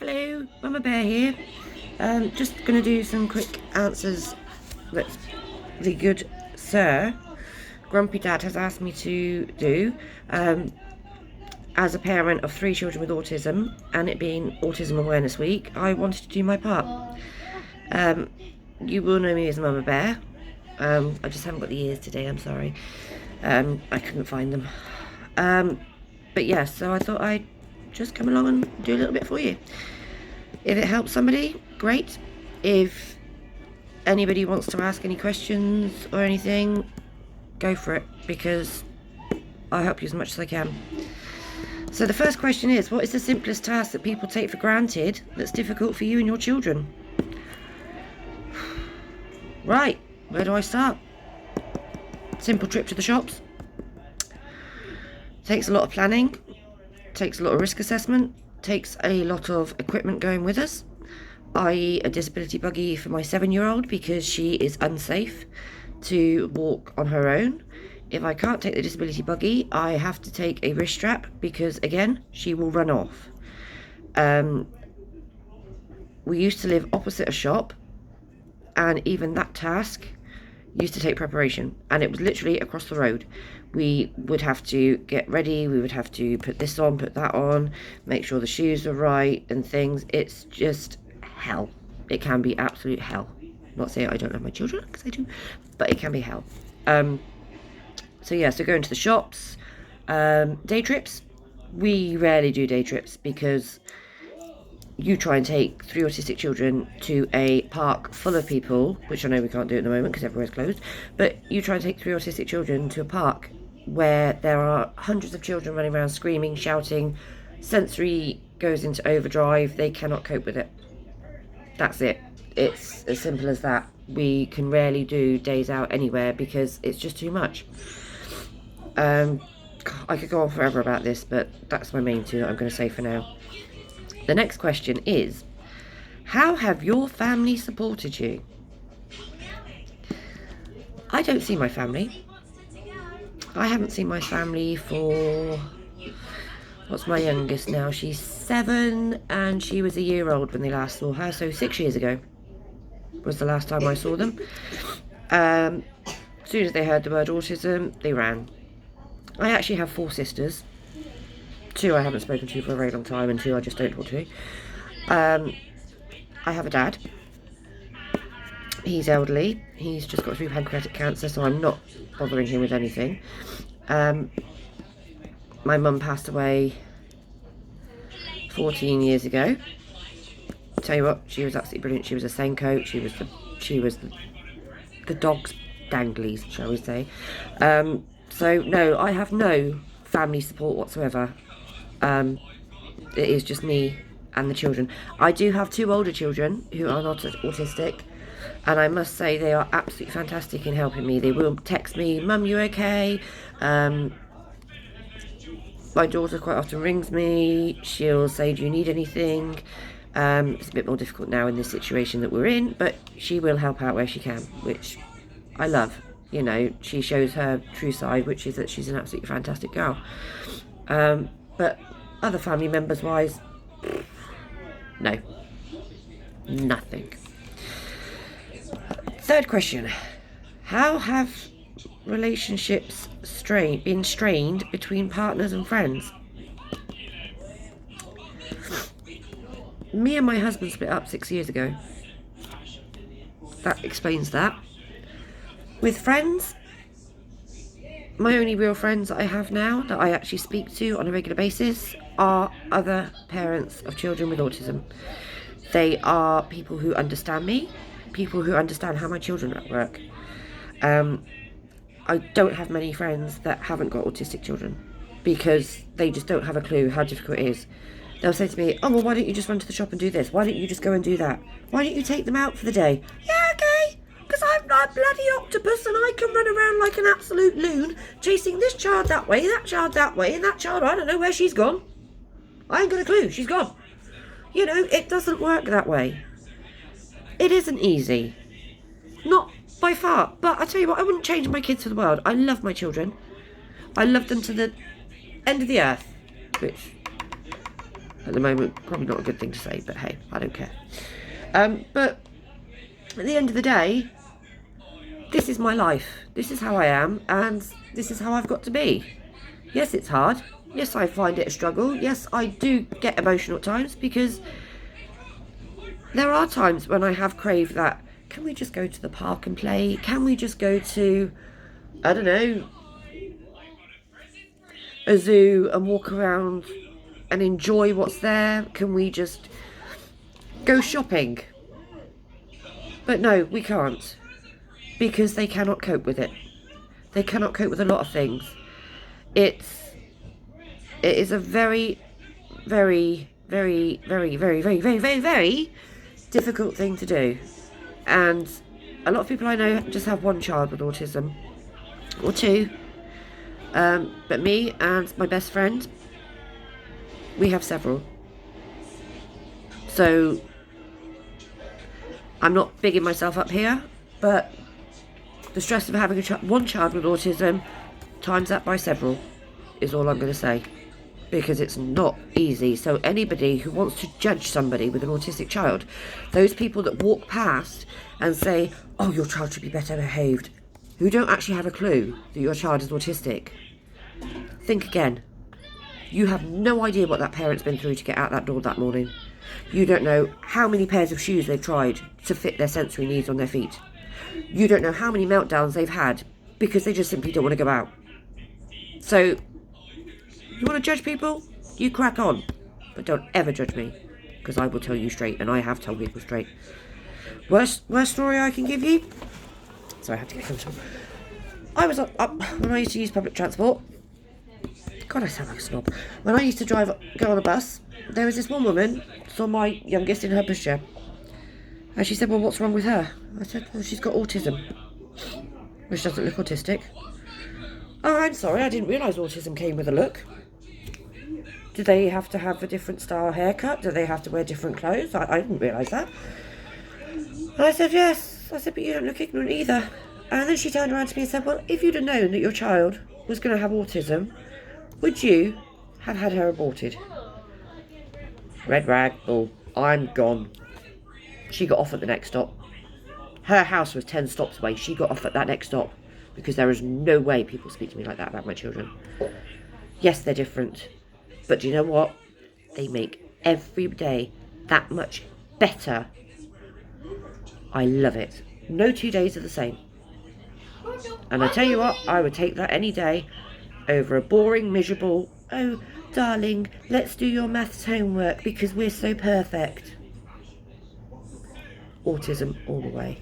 Hello, Mummabear here. Just going to do some quick answers that the good sir, Grumpy Dad, has asked me to do. As a parent of 3 children with autism, and it being Autism Awareness Week, I wanted to do my part. You will know me as Mummabear. I just haven't got the ears today, I'm sorry. I couldn't find them. But yeah, so I thought I'd just come along and do a little bit for you. If it helps somebody, great. If anybody wants to ask any questions or anything, go for it, because I'll help you as much as I can. So the first question is, what is the simplest task that people take for granted that's difficult for you and your children? Right, where do I start? Simple trip to the shops. Takes a lot of planning, takes a lot of risk assessment, takes a lot of equipment going with us, i.e. a disability buggy for my 7-year-old because she is unsafe to walk on her own. If I can't take the disability buggy, I have to take a wrist strap because, again, she will run off. We used to live opposite a shop, and even that task used to take preparation, and it was literally across the road. We would have to get ready, we would have to put this on, put that on, make sure the shoes are right and things. It's just hell. It can be absolute hell. Not saying I don't love my children, because I do, but it can be hell. So yeah, so going to the shops, day trips. We rarely do day trips because you try and take 3 autistic children to a park full of people, which I know we can't do at the moment because everywhere's closed, but you try and take 3 autistic children to a park where there are hundreds of children running around screaming, shouting, sensory goes into overdrive, they cannot cope with it. That's it. It's as simple as that. We can rarely do days out anywhere because it's just too much. I could go on forever about this, but that's my main 2 that I'm going to say for now. The next question is, how have your family supported you? I don't see my family. I haven't seen my family for, what's my youngest now? She's 7 and she was a year old when they last saw her, so 6 years ago was the last time I saw them. As soon as they heard the word autism, they ran. I actually have 4 sisters. 2 I haven't spoken to for a very long time, and 2 I just don't talk to. I have a dad. He's elderly. He's just got through pancreatic cancer, so I'm not bothering him with anything. My mum passed away 14 years ago. Tell you what, she was absolutely brilliant. She was a SEN coach. She was the dog's danglies, shall we say. So no, I have no family support whatsoever. It is just me and the children. I do have 2 older children who are not autistic, and I must say they are absolutely fantastic in helping me. They will text me, "Mum, you okay?" My daughter quite often rings me. She'll say, "Do you need anything?" It's a bit more difficult now in this situation that we're in, but she will help out where she can, which I love. You know, she shows her true side, which is that she's an absolutely fantastic girl. But other family members wise, no, nothing. Third question, how have relationships been strained between partners and friends? Me and my husband split up 6 years ago. That explains that. With friends, my only real friends that I have now that I actually speak to on a regular basis are other parents of children with autism. They are people who understand me, people who understand how my children work. I don't have many friends that haven't got autistic children because they just don't have a clue how difficult it is. They'll say to me, "Oh, well, why don't you just run to the shop and do this? Why don't you just go and do that? Why don't you take them out for the day?" Yeah, okay. Because I'm not a bloody octopus and I can run around like an absolute loon, chasing this child that way, that child that way, and that child, I don't know where she's gone. I ain't got a clue, she's gone. You know, it doesn't work that way. It isn't easy. Not by far. But I tell you what, I wouldn't change my kids for the world. I love my children. I love them to the end of the earth. Which at the moment. Probably not a good thing to say, but hey, I don't care. But at the end of the day, this is my life. This is how I am, and this is how I've got to be. Yes, it's hard. Yes, I find it a struggle. Yes, I do get emotional at times, because there are times when I have craved that, can we just go to the park and play? Can we just go to, I don't know, a zoo and walk around and enjoy what's there? Can we just go shopping? But no, we can't, because they cannot cope with it. They cannot cope with a lot of things. It is a very, very, very, very, very, very, very, very, very difficult thing to do. And a lot of people I know just have one child with autism, or two. But me and my best friend, we have several. So I'm not bigging myself up here, but the stress of having one child with autism times that by several is all I'm going to say, because it's not easy. So anybody who wants to judge somebody with an autistic child, those people that walk past and say, oh, your child should be better behaved, who don't actually have a clue that your child is autistic, think again. You have no idea what that parent's been through to get out that door that morning. You don't know how many pairs of shoes they've tried to fit their sensory needs on their feet. You don't know how many meltdowns they've had because they just simply don't want to go out. So, you want to judge people? You crack on. But don't ever judge me, because I will tell you straight, and I have told people straight. Worst story I can give you? Sorry, I have to get comfortable. I was up when I used to use public transport. God, I sound like a snob. When I used to go on a bus, there was this one woman, saw my youngest in her pushchair. And she said, well, what's wrong with her? I said, well, she's got autism. Which doesn't look autistic. Oh, I'm sorry, I didn't realise autism came with a look. Do they have to have a different style haircut? Do they have to wear different clothes? I didn't realise that. And I said, yes. I said, but you don't look ignorant either. And then she turned around to me and said, well, if you'd have known that your child was going to have autism, would you have had her aborted? Red rag, bull. I'm gone. She got off at the next stop. Her house was 10 stops away. She got off at that next stop, because there is no way people speak to me like that about my children. Yes, they're different. But do you know what? They make every day that much better. I love it. No 2 days are the same. And I tell you what, I would take that any day over a boring, miserable, oh, darling, let's do your maths homework because we're so perfect. Autism all the way.